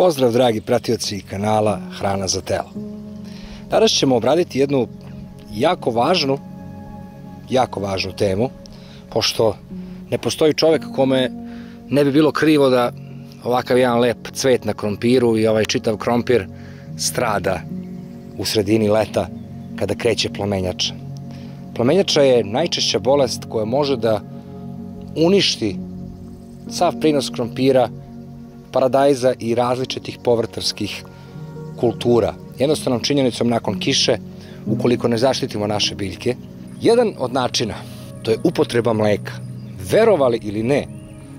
Pozdrav dragi pratioci kanala Hrana za telo. Danas ćemo obraditi jednu jako važnu temu, pošto ne postoji čovjek kome ne bi bilo krivo da ovakav jedan lep cvet na krompiru i ovaj čitav krompir strada u sredini leta kada kreće plamenjača. Plamenjača je najčešća bolest koja može da uništi sav prinos krompira, paradajza i različitih povrtarskih kultura. Jednostavnom činjenicom nakon kiše, ukoliko ne zaštitimo naše biljke. Jedan od načina, to je upotreba mleka. Verovali ili ne,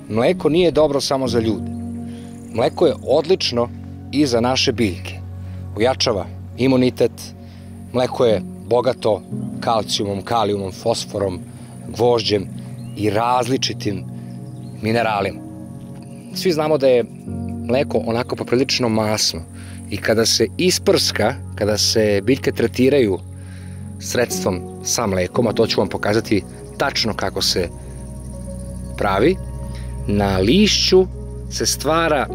mleko nije dobro samo za ljude. Mleko je odlično i za naše biljke. Ojačava imunitet, mleko je bogato kalcijumom, kalijumom, fosforom, gvožđem i različitim mineralima. Svi znamo da je mleko onako poprilično masno i kada se isprska, kada se biljke tretiraju sredstvom sa mlekom, a to ću vam pokazati tačno kako se pravi, na lišću se stvara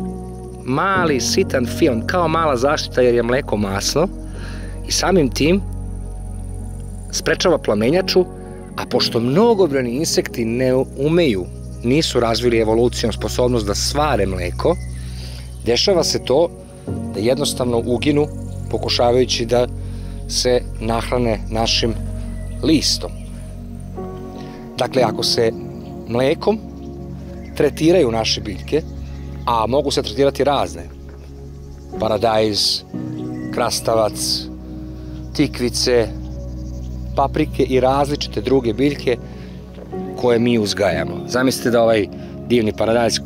mali sitan film, kao mala zaštita jer je mleko masno i samim tim sprečava plamenjaču, a pošto mnogobrojni insekti ne umeju, nisu razvili evolucijom sposobnost da svare mleko, dešava se to da jednostavno uginu pokušavajući da se nahrane našim listom. Dakle, ako se mlekom tretiraju naše biljke, a mogu se tretirati razne, paradajz, krastavac, tikvice, paprike i različite druge biljke koje mi uzgajamo. Zamislite da ovaj divni paradajz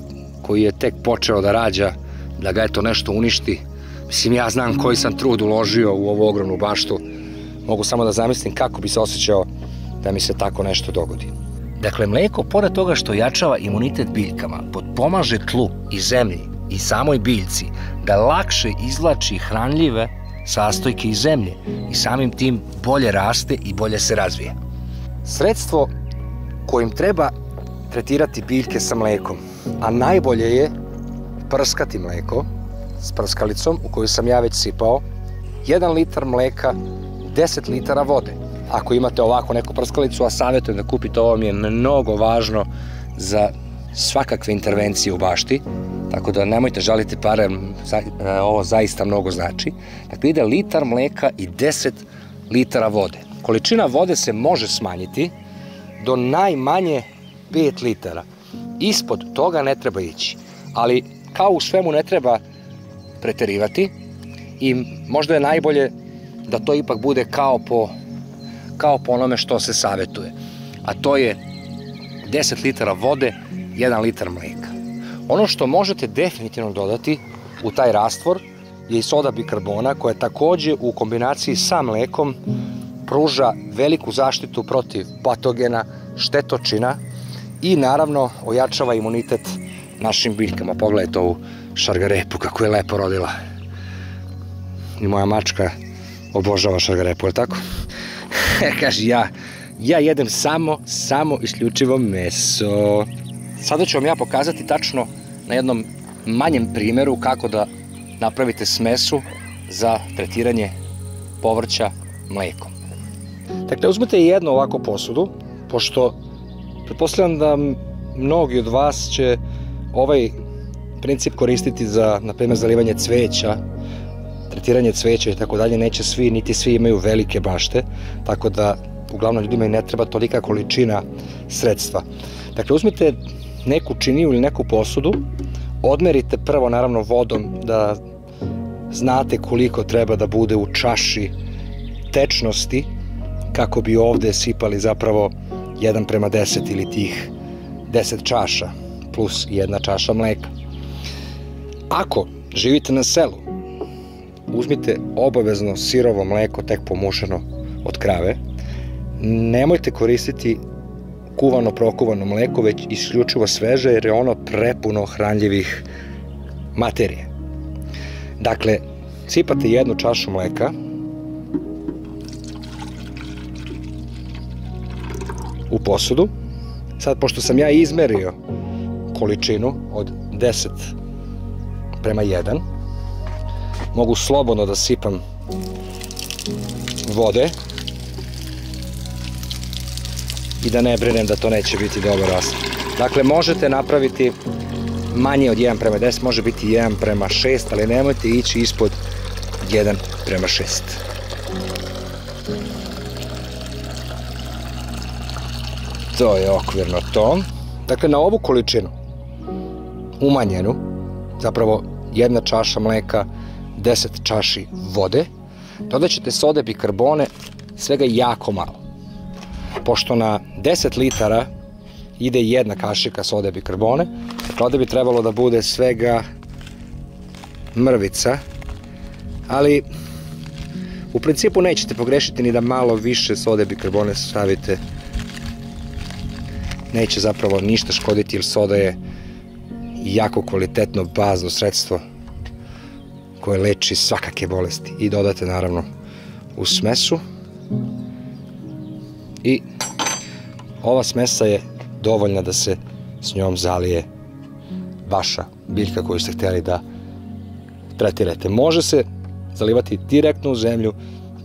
koji je tek počeo da rađa, da ga eto nešto uništi. Mislim, ja znam koji sam trud uložio u ovu ogromnu baštu. Mogu samo da zamislim kako bi se osjećao da mi se tako nešto dogodi. Dakle, mleko, pored toga što jačava imunitet biljkama, potpomaže tlu i zemlji i samoj biljci da lakše izvlači hranljive sastojke iz zemlje i samim tim bolje raste i bolje se razvije. Sredstvo kojim treba tretirati biljke sa mlekom, a najbolje je prskati mleko s prskalicom u koju sam ja već sipao 1 litar mleka, 10 litara vode. Ako imate ovako neku prskalicu, a savjetujem da kupite, ovo mi je mnogo važno za svakakve intervencije u bašti, tako da nemojte žaliti pare, ovo zaista mnogo znači. Dakle, ide litar mleka i 10 litara vode. Količina vode se može smanjiti do najmanje 5 litara. Ispod toga ne treba ići. Ali kao u svemu ne treba preterivati i možda je najbolje da to ipak bude kao po onome što se savjetuje. A to je 10 litara vode, 1 litar mleka. Ono što možete definitivno dodati u taj rastvor je i soda bikarbona koja takođe u kombinaciji sa mlekom pruža veliku zaštitu protiv patogena, štetočina i naravno ojačava imunitet našim biljkama. Pogledajte ovu šargarepu kako je lepo rodila. I moja mačka obožava šargarepu, je li tako? Kaže, ja jedem samo isključivo meso. Sada ću vam ja pokazati tačno na jednom manjem primjeru kako da napravite smesu za tretiranje povrća mlekom. Dakle, uzmete jednu ovako posudu, pošto pretpostavljam da mnogi od vas će ovaj princip koristiti za, na primjer, zalivanje cveća, tretiranje cveća i tako dalje. Neće svi, niti svi imaju velike bašte, tako da uglavnom ljudima i ne treba tolika količina sredstva. Dakle, uzmite neku činiju ili neku posudu, odmerite prvo naravno vodom da znate koliko treba da bude u čaši tečnosti kako bi ovde sipali zapravo 1:10 ili tih 10 čaša plus 1 čaša mleka. Ako živite na selu, uzmite obavezno sirovo mleko tek pomušeno od krave. Nemojte koristiti kuvano, prokuvano mleko, već isključivo sveže jer je ono prepuno hranljivih materije. Dakle, sipate 1 čašu mleka, u posudu. Sad, pošto sam ja izmerio količinu od 10:1, mogu slobodno da sipam vode i da ne brinem da to neće biti dobar raspon. Dakle, možete napraviti manje od 1:10, može biti 1:6, ali nemojte ići ispod 1:6. To je okvirno to. Dakle, na ovu količinu umanjenu, zapravo 1 čaša mleka, 10 čaši vode, dodat ćete sode bikarbone svega jako malo. Pošto na 10 litara ide 1 kašika sode bikarbone, dakle ovde bi trebalo da bude svega mrvica, ali u principu nećete pogrešiti ni da malo više sode bikarbone stavite. Neće zapravo ništa škoditi, jer soda je jako kvalitetno bazno sredstvo koje leči svakake bolesti. I dodate naravno u smesu. I ova smesa je dovoljna da se s njom zalije vaša biljka koju ste htjeli da tretirate. Može se zalivati direktno u zemlju,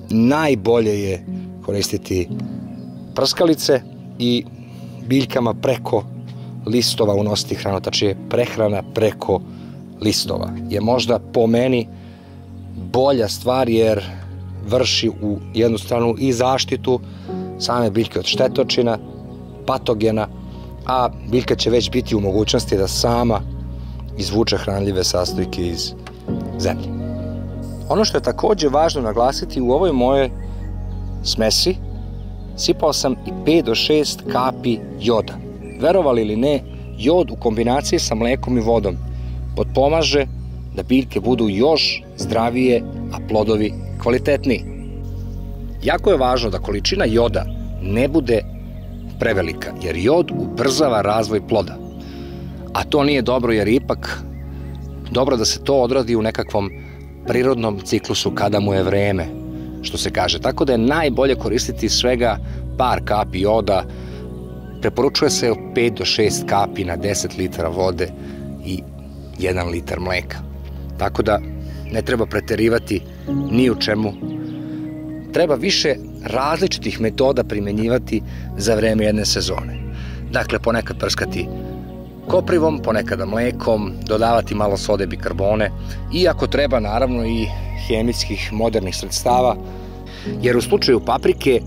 najbolje je koristiti prskalice i biljkama preko listova unositi hranu, tačnije prehrana preko listova je možda po meni bolja stvar, jer vrši u jednu stranu i zaštitu same biljke od štetočina, patogena, a biljka će već biti u mogućnosti da sama izvuče hranljive sastojke iz zemlje. Ono što je takođe važno naglasiti, u ovoj moje smesi sipao sam i 5 do 6 kapi joda. Verovali ili ne, jod u kombinaciji sa mlekom i vodom potpomaže da biljke budu još zdravije, a plodovi kvalitetniji. Jako je važno da količina joda ne bude prevelika, jer jod ubrzava razvoj ploda. A to nije dobro, jer ipak dobro da se to odradi u nekakvom prirodnom ciklusu kada mu je vreme, što se kaže. Tako da je najbolje koristiti svega par kapi joda. Preporučuje se 5 do 6 kapi na 10 litara vode i 1 litar mleka. Tako da ne treba preterivati ni u čemu. Treba više različitih metoda primenjivati za vreme jedne sezone. Dakle, ponekad prskati koprivom, ponekada mlekom, dodavati malo sode bikarbone i ako treba naravno i hemijskih modernih sredstava, jer u slučaju paprike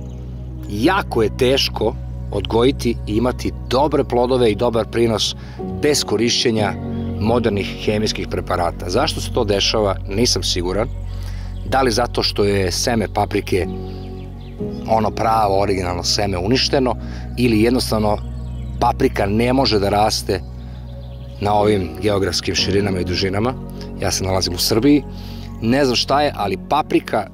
jako je teško odgojiti i imati dobre plodove i dobar prinos bez korišćenja modernih hemijskih preparata. Zašto se to dešava, nisam siguran. Da li zato što je seme paprike, ono pravo, originalno seme, uništeno, ili jednostavno paprika ne može da raste na ovim geografskim širinama i dužinama. Ja se nalazim u Srbiji. Ne znam šta je, ali paprika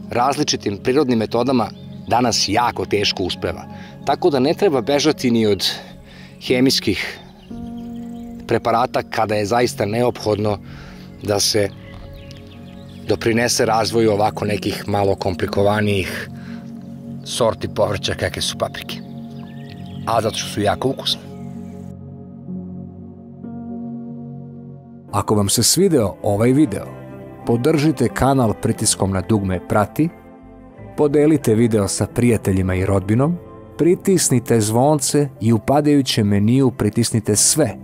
različitim prirodnim metodama danas jako teško uspeva. Tako da ne treba bežati ni od hemijskih preparata kada je zaista neophodno da se doprinese razvoju ovako nekih malo komplikovanijih sorti povrća kakve su paprike. A zato što su jako ukusne. Ako vam se svideo ovaj video, podržite kanal pritiskom na dugme prati, podelite video sa prijateljima i rodbinom, pritisnite zvonce i u padajućem meniju pritisnite sve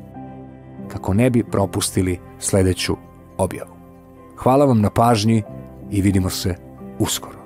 kako ne bi propustili sledeću objavu. Hvala vam na pažnji i vidimo se uskoro.